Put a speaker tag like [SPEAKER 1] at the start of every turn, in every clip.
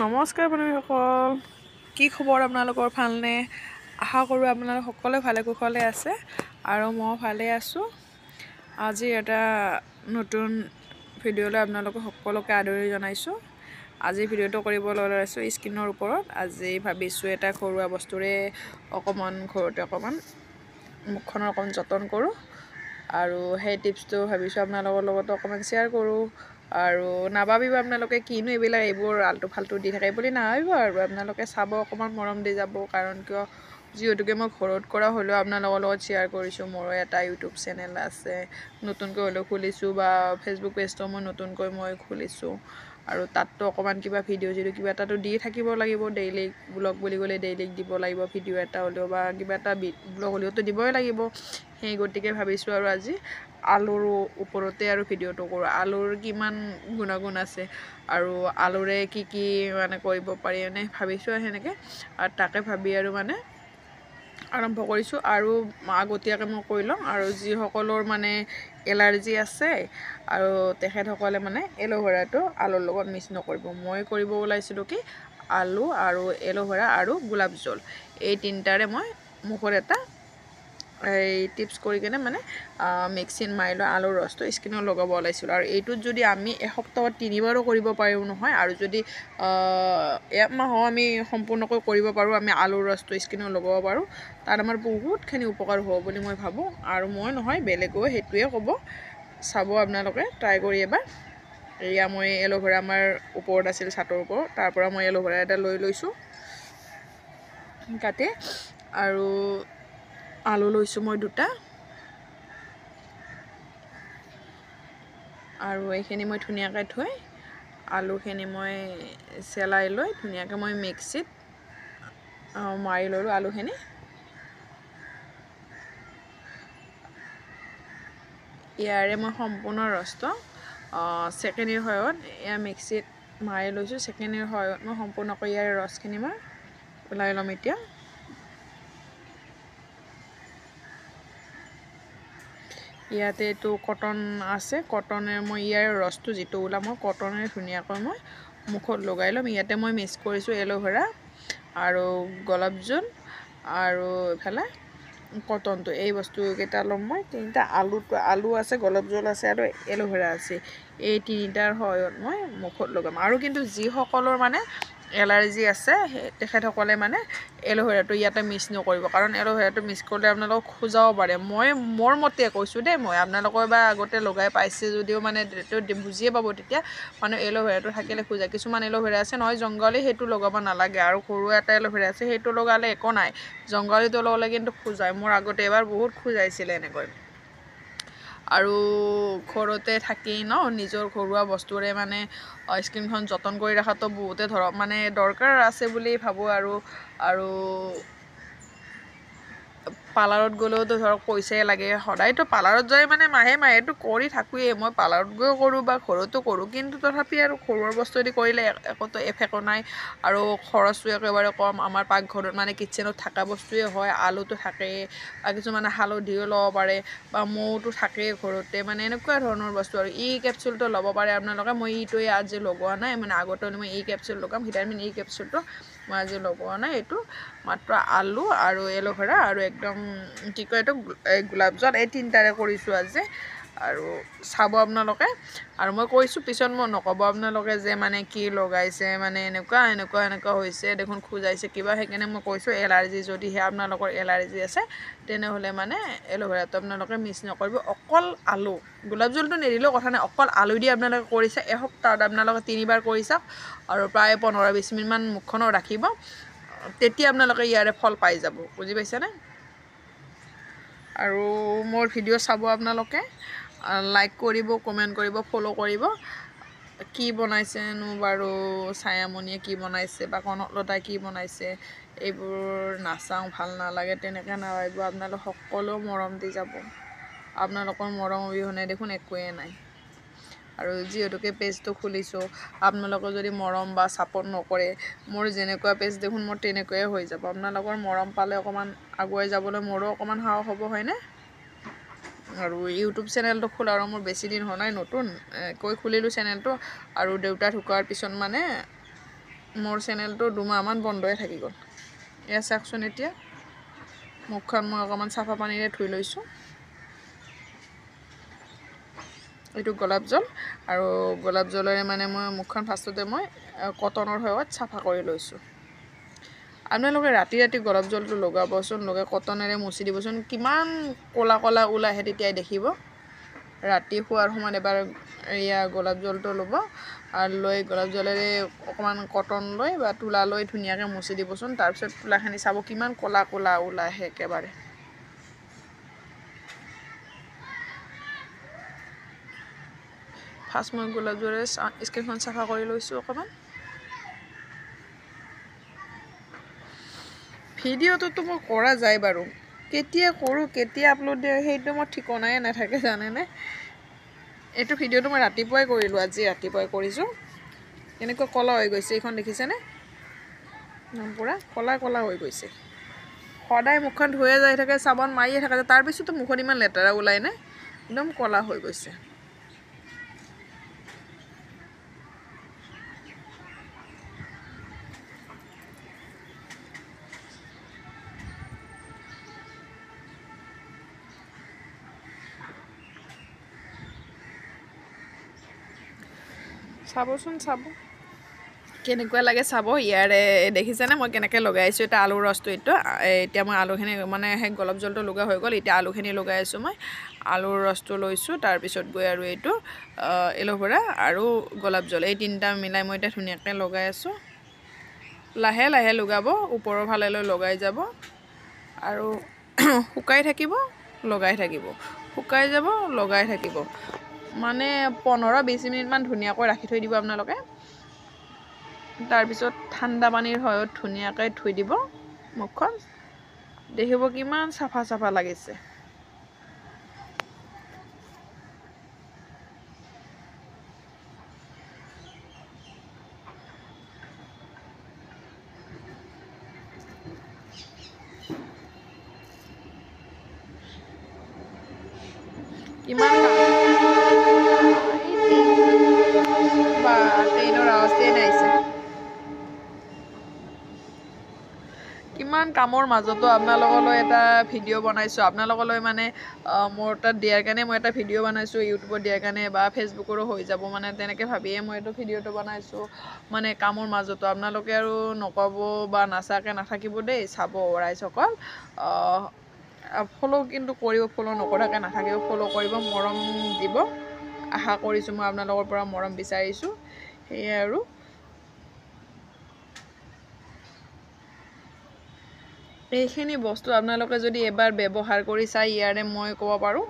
[SPEAKER 1] নমস্কাৰ বন্ধুসকল, কি খবৰ আপোনালোকৰ? ভালনে? আশা কৰোঁ আপোনালোক সকলোৱে ভালে কুশলে আছে আৰু মই ভালে আছোঁ। আজি এটা নতুন ভিডিঅ'লৈ আপোনালোকক সকলোকে আদৰণি জনাইছোঁ। আজি ভিডিঅ'টো কৰিবলৈ লৈছোঁ স্কিনৰ ওপৰত। আজি ভাবিছোঁ এটা ঘৰুৱা বস্তুৰে ঘৰতে অকণমান মুখখনৰ অকণমান যতন কৰোঁ আৰু সেই টিপছটো ভাবিছোঁ আপোনালোকৰ লগত অকণমান শ্বেয়াৰ কৰোঁ। আৰু নাভাবিব আপোনালোকে কিনো এইবোৰ আল্টু ফাল্টু দি থাকে বুলি নাভাবিব আৰু আপোনালোকে চাব, অকণমান মৰম দি যাব। কাৰণ কিয়, যিহেতুকে মই ঘৰত কৰা হ'লেও আপোনালোকৰ লগত শ্বেয়াৰ কৰিছোঁ। মোৰো এটা ইউটিউব চেনেল আছে, নতুনকৈ হ'লেও খুলিছোঁ, বা ফেচবুক পেজটো মই খুলিছোঁ। আৰু তাততো অকণমান কিবা ভিডিঅ' কিবা এটাতো দি থাকিব লাগিব। ডেইলি ব্লগ বুলি ক'লে ডেইলি দিব লাগিব, ভিডিঅ' এটা হ'লেও বা কিবা এটা ব্লগ হ'লেওতো দিবই লাগিব। সেই গতিকে ভাবিছোঁ আৰু আজি আলুৰ ওপৰতে আৰু ভিডিঅ'টো কৰোঁ। আলুৰ কিমান গুণাগুণ আছে আৰু আলুৰে কি মানে কৰিব পাৰি ভাবিছোঁ সেনেকৈ। আৰু তাকে ভাবি আৰু আৰম্ভ কৰিছোঁ। আৰু আগতীয়াকৈ মই কৈ লওঁ, আৰু যিসকলৰ এলাৰ্জি আছে আৰু তেখেতসকলে এল'ভেৰাটো আলুৰ লগত মিক্স নকৰিব। মই কৰিব ওলাইছিলোঁ কি, আলু আৰু এল'ভেৰা আৰু গোলাপ জল, এই তিনিটাৰে মই মুখত এটা টিপছ কৰি কিনে মিক্সিত মাৰি লৈ আলুৰ ৰসটো স্কিনত লগাব ওলাইছিলোঁ। আৰু এইটোত যদি আমি এসপ্তাহত 3 বাৰো কৰিব পাৰোঁ নহয়, আৰু যদি 1 মাহো আমি সম্পূৰ্ণকৈ কৰিব পাৰোঁ, আমি আলুৰ ৰসটো স্কিনত লগাব পাৰোঁ, তাত আমাৰ বহুতখিনি উপকাৰ হ'ব বুলি মই ভাবোঁ। আৰু মই নহয়, বেলেগেও সেইটোৱে ক'ব। চাব আপোনালোকে, ট্ৰাই কৰি এবাৰ। এয়া মই এল'ভেৰা আমাৰ ওপৰত আছিল, ছাটৰ ওপৰত, তাৰ পৰা মই এল'ভেৰা এটা লৈ লৈছোঁ কাটি। আৰু আলু লৈছোঁ মই 2টা, আৰু এইখিনি মই ধুনীয়াকৈ থৈ আলুখিনি মই চেলাই লৈ ধুনীয়াকৈ মই মিক্সিত মাৰি ল'লোঁ আলুখিনি। ইয়াৰে মই সম্পূৰ্ণ ৰসটো চেকেনিৰ সহায়ত এয়া মিক্সিত মাৰি লৈছোঁ। চেকেনিৰ সহায়ত মই সম্পূৰ্ণকৈ ইয়াৰ ৰসখিনি মই ওলাই ল'ম এতিয়া। ইয়াতে এইটো কটন আছে, কটনে মই ইয়াৰ ৰসটো যিটো ওলাম, মই কটনেৰে ধুনীয়াকৈ মই মুখত লগাই ল'ম। ইয়াতে মই মিক্স কৰিছোঁ এল'ভেৰা আৰু গোলাপ জল আৰু এইফালে কটনটো, এই বস্তুকেইটা ল'ম মই। 3টা আলু আছে, গোলাপ জল আছে আৰু এল'ভেৰা আছে, এই 3টাৰ সহায়ত মই মুখত লগাম। আৰু কিন্তু যিসকলৰ এলাৰ্জি আছে তেখেতসকলে এল'ভেৰাটো ইয়াতে মিক্স নকৰিব, কাৰণ এল'ভেৰাটো মিক্স কৰিলে আপোনালোকক খজুৱাব পাৰে। মোৰ মতে কৈছোঁ দেই, মই আপোনালোকৰ বা আগতে লগাই পাইছে যদিও বুজিয়ে পাব তেতিয়া। এল'ভেৰাটো থাকিলে খজুৱায়। কিছুমান এল'ভেৰা আছে নহয় জংঘলী, সেইটো লগাব নালাগে। আৰু ঘৰুৱা এটা এল'ভেৰা আছে, সেইটো লগালে একো নাই, জংঘলীটো লগালে কিন্তু খজুৱায়। মোৰ আগতে এবাৰ বহুত খজুৱাইছিলে এনেকৈ। আৰু ঘৰতে থাকি নিজৰ ঘৰুৱা বস্তুৰে স্কিনখন যতন কৰি ৰখাটো বহুতে দৰকাৰ আছে বুলি ভাবোঁ। আৰু পাৰ্লাৰত গ'লেওতো পইচাই লাগে। সদায়তো পাৰ্লাৰত যাই মাহেতো কৰি থাকোঁৱেই, মই পাৰ্লাৰত গৈও কৰোঁ বা ঘৰতো কৰোঁ। কিন্তু তথাপি আৰু ঘৰুৱা বস্তুৱেদি কৰিলে একোতো এফেক্টো নাই, আৰু খৰচো একেবাৰে কম। আমাৰ পাকঘৰত কিটচেনত থকা বস্তুৱে হয়, আলুটো থাকেই, বা কিছুমানে হালধিও ল'ব পাৰে, বা মৌটো থাকেই ঘৰতে, এনেকুৱা ধৰণৰ বস্তু। আৰু কেপচুলটো ল'ব পাৰে আপোনালোকে। মই ইটোৱে আজি লগোৱা নাই, আগতে মই কেপচুল লগাম, ভিটামিন কেপচুলটো মই আজি লগোৱা নাই। এইটো মাত্ৰ আলু আৰু এল'ভেৰা আৰু একদম কি কয় এইটো গোলাপ জল, এই 3টাৰে কৰিছোঁ আজি। আৰু চাব আপোনালোকে। আৰু মই কৈছোঁ, পিছত মই নক'ব আপোনালোকে যে কি লগাইছে, এনেকুৱা হৈছে দেখোন, খজুৱাইছে কিবা। সেইকাৰণে মই কৈছোঁ, এলাৰ্জি যদিহে আপোনালোকৰ এলাৰ্জি আছে, তেনেহ'লে এল'ভেৰাটো আপোনালোকে মিক্স নকৰিব। অকল আলু, গোলাপ জলটো নিদিলেও কথা নাই, অকল আলু দি আপোনালোকে কৰিছে। এসপ্তাহত আপোনালোকে 3 বাৰ কৰি চাওক, আৰু প্ৰায় 15-20 মিনিটমান মুখখনত ৰাখিব, তেতিয়া আপোনালোকে ইয়াৰে ফল পাই যাব। বুজি পাইছেনে? আৰু মোৰ ভিডিঅ' চাব আপোনালোকে, লাইক কৰিব, কমেণ্ট কৰিব, ফ'ল' কৰিব। কি বনাইছেনো বাৰু ছায়ামণিয়ে, কি বনাইছে, বা কনকলতাই কি বনাইছে, এইবোৰ নাচাওঁ, ভাল নালাগে, তেনেকৈ নাভাবিব। আপোনালোক সকলো মৰম দি যাব। আপোনালোকৰ মৰম অবিহনে দেখোন একোৱেই নাই। আৰু যিহেতুকে পেজটো খুলিছোঁ, আপোনালোকে যদি মৰম বা ছাপোৰ্ট নকৰে, মোৰ যেনেকুৱা পেজ দেখোন মোৰ তেনেকুৱাই হৈ যাব। আপোনালোকৰ মৰম পালে অকণমান আগুৱাই যাবলৈ মোৰো অকণমান সাহস হ'ব, হয়নে? আৰু ইউটিউব চেনেলটো খোলাৰো মোৰ বেছি দিন হোৱা নাই, নতুনকৈ খুলিলোঁ চেনেলটো। আৰু দেউতা ঢুকোৱাৰ পিছত মোৰ চেনেলটো 2 মাহমান বন্ধই থাকি গ'ল এয়া চাওকচোন এতিয়া মুখখন মই অকণমান চাফা পানীৰে ধুই লৈছোঁ এইটো গোলাপ জল আৰু গোলাপ জলেৰে মানে মই মুখখন ফাৰ্ষ্টতে মই কটনৰ সহায়ত চাফা কৰি লৈছোঁ আপোনালোকে ৰাতি ৰাতি গোলাপ জলটো লগাবচোন লগাই কটনেৰে মুচি দিবচোন কিমান ক'লা ক'লা ওলাইহে তেতিয়াই দেখিব ৰাতি শোৱাৰ সময়ত এবাৰ এয়া গোলাপ জলটো ল'ব আৰু লৈ গোলাপ জলেৰে অকণমান কটন লৈ বা তুলা লৈ ধুনীয়াকৈ মুচি দিবচোন তাৰপিছত তুলাখিনি চাব কিমান ক'লা ক'লা ওলাইহে একেবাৰে ফাৰ্ষ্ট মই গোলাপ জলেৰে স্কিনখন চাফা কৰি লৈছোঁ অকণমান ভিডিঅ'টোতো মই কৰা যায় বাৰু কেতিয়া কৰোঁ কেতিয়া আপলোড দিওঁ সেইটো মোৰ ঠিকনাই নাথাকে জানেনে এইটো ভিডিঅ'টো মই ৰাতিপুৱাই কৰিলোঁ আজি ৰাতিপুৱাই কৰিছোঁ কেনেকৈ ক'লা হৈ গৈছে এইখন দেখিছেনে পূৰা ক'লা ক'লা হৈ গৈছে সদায় মুখখন ধুয়ে যাই থাকে চাবোন মাৰিয়ে থাকে তাৰপিছতো মুখত ইমান লেতেৰা ওলাই নে একদম ক'লা হৈ গৈছে চাবচোন চাব কেনেকুৱা লাগে চাব ইয়াৰে দেখিছেনে মই কেনেকৈ লগাইছোঁ এটা আলুৰ ৰসটো এইটো এতিয়া মই আলুখিনি মানে সেই গোলাপ জলটো লগা হৈ গ'ল এতিয়া আলুখিনি লগাই আছোঁ মই আলুৰ ৰসটো লৈছোঁ তাৰপিছত গৈ আৰু এইটো এল'ভেৰা আৰু গোলাপ জল এই তিনিটা মিলাই মই এতিয়া ধুনীয়াকৈ লগাই আছোঁ লাহে লাহে লগাব ওপৰৰ ফালে লৈ লগাই যাব আৰু শুকাই থাকিব লগাই থাকিব শুকাই যাব লগাই থাকিব মানে 15-20 মিনিটমান ধুনীয়াকৈ ৰাখি থৈ দিব আপোনালোকে তাৰপিছত ঠাণ্ডা পানীৰ সহায়ত ধুনীয়াকৈ ধুই দিব মুখখন দেখিব কিমান চাফা চাফা লাগিছে কিমান বা ট্ৰেইনৰ আৱাজটোৱে নাহিছে কিমান কামৰ মাজতো আপোনালোকলৈ এটা ভিডিঅ' বনাইছোঁ আপোনালোকলৈ মানে মোৰ তাত দিয়াৰ কাৰণে মই এটা ভিডিঅ' বনাইছোঁ ইউটিউবত দিয়াৰ কাৰণে বা ফেচবুকৰো হৈ যাব মানে তেনেকৈ ভাবিয়ে মই এইটো ভিডিঅ'টো বনাইছোঁ মানে কামৰ মাজতো আপোনালোকে আৰু নক'ব বা নাচাকৈ নাথাকিব দেই চাব ৰাইজসকল ফ'ল' কিন্তু কৰিব ফ'ল' নকৰাকৈ নাথাকিব ফ'ল' কৰিব মৰম দিব আশা কৰিছোঁ মই আপোনালোকৰ পৰা মৰম বিচাৰিছোঁ সেয়াই আৰু এইখিনি বস্তু আপোনালোকে যদি এবাৰ ব্যৱহাৰ কৰি চাই ইয়াৰে মই ক'ব পাৰোঁ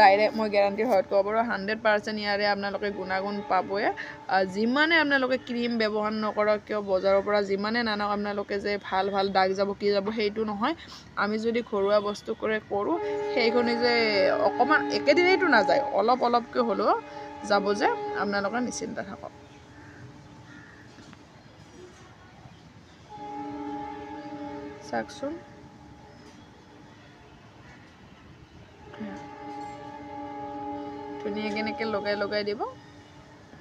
[SPEAKER 1] ডাইৰেক্ট মই গেৰাণ্টিৰ সহায়ত ক'ব পাৰোঁ 100% ইয়াৰে আপোনালোকে গুণাগুণ পাবই যিমানে আপোনালোকে ক্ৰীম ব্যৱহাৰ নকৰক কিয় বজাৰৰ পৰা যিমানে নানক আপোনালোকে যে ভাল ভাল দাগ যাব কি যাব সেইটো নহয় আমি যদি ঘৰুৱা বস্তু কৰি কৰোঁ সেইখিনি যে অকণমান একেদিনেইতো নাযায় অলপ অলপকৈ হ'লেও যাব যে আপোনালোকে নিশ্চিন্ত থাকক চাওকচোন ধুনীয়াকৈ এনেকৈ লগাই লগাই দিব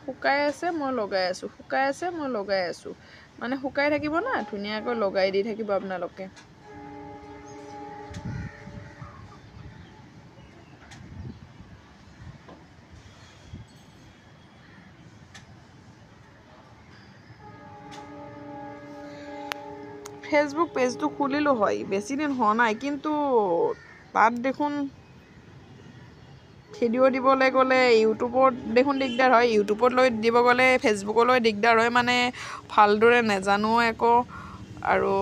[SPEAKER 1] শুকাই আছে মই লগাই আছোঁ শুকাই আছে মই লগাই আছোঁ মানে শুকাই থাকিব না ধুনীয়াকৈ লগাই দি থাকিব আপোনালোকে ফেচবুক পেজটো খুলিলোঁ হয় বেছি দিন হোৱা নাই কিন্তু তাত দেখোন ভিডিঅ' দিবলৈ গ'লে ইউটিউবত দেখোন দিগদাৰ হয় ইউটিউবত লৈ দিব গ'লে ফেচবুকলৈ দিগদাৰ হয় মানে ভালদৰে নাজানো একো আৰু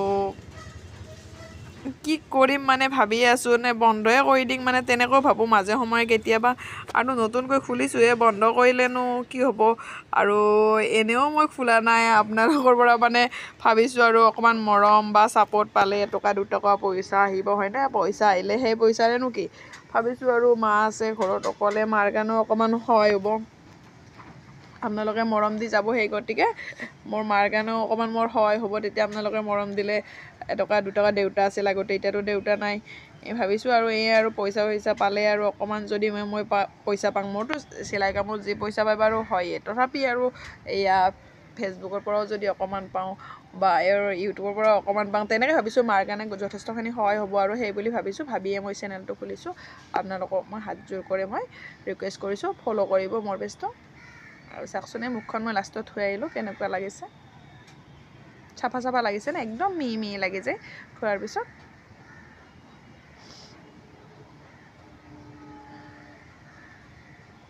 [SPEAKER 1] কি কৰিম মানে ভাবি আছোঁ নে বন্ধই কৰি দিম মানে তেনেকৈ ভাবোঁ মাজে সময়ে কেতিয়াবা আৰু নতুনকৈ খুলিছোঁহে বন্ধ কৰিলেনো কি হ'ব আৰু এনেও মই খোলা নাই আপোনালোকৰ পৰা মানে ভাবিছোঁ আৰু অকণমান মৰম বা ছাপোৰ্ট পালে এটকা দুটকা পইচা আহিব হয়নে পইচা আহিলে সেই পইচাৰেনো কি ভাবিছোঁ আৰু মা আছে ঘৰত অকলে মাৰ কাৰণেও অকণমান সহায় হ'ব আপোনালোকে মৰম দি যাব সেই গতিকে মোৰ মাৰ কাৰণেও অকণমান মোৰ সহায় হ'ব তেতিয়া আপোনালোকে মৰম দিলে এটকা দুটকা দেউতা আছিল আগতে এতিয়াতো দেউতা নাই ভাবিছোঁ আৰু এই আৰু পইচা পালে আৰু অকণমান যদি মই পইচা পাওঁ মোৰতো চিলাই কামত যি পইচা পাই বাৰু হয়েই তথাপি আৰু এয়া ফেচবুকৰ পৰাও যদি অকণমান পাওঁ বা ইউটিউবৰ পৰাও অকণমান পাওঁ তেনেকৈ ভাবিছোঁ মাৰ কাৰণে যথেষ্টখিনি সহায় হ'ব আৰু সেই বুলি ভাবিছোঁ ভাবিয়ে মই চেনেলটো খুলিছোঁ আপোনালোকক মই হাত জোৰ কৰি মই ৰিকুৱেষ্ট কৰিছোঁ ফ'ল' কৰিব মোৰ পেজটো আৰু চাওকচোন এই মুখখন মই লাষ্টত থৈ আহিলোঁ কেনেকুৱা লাগিছে চাফা লাগিছে নে একদম মিহি মিহি লাগি যায় থোৱাৰ পিছত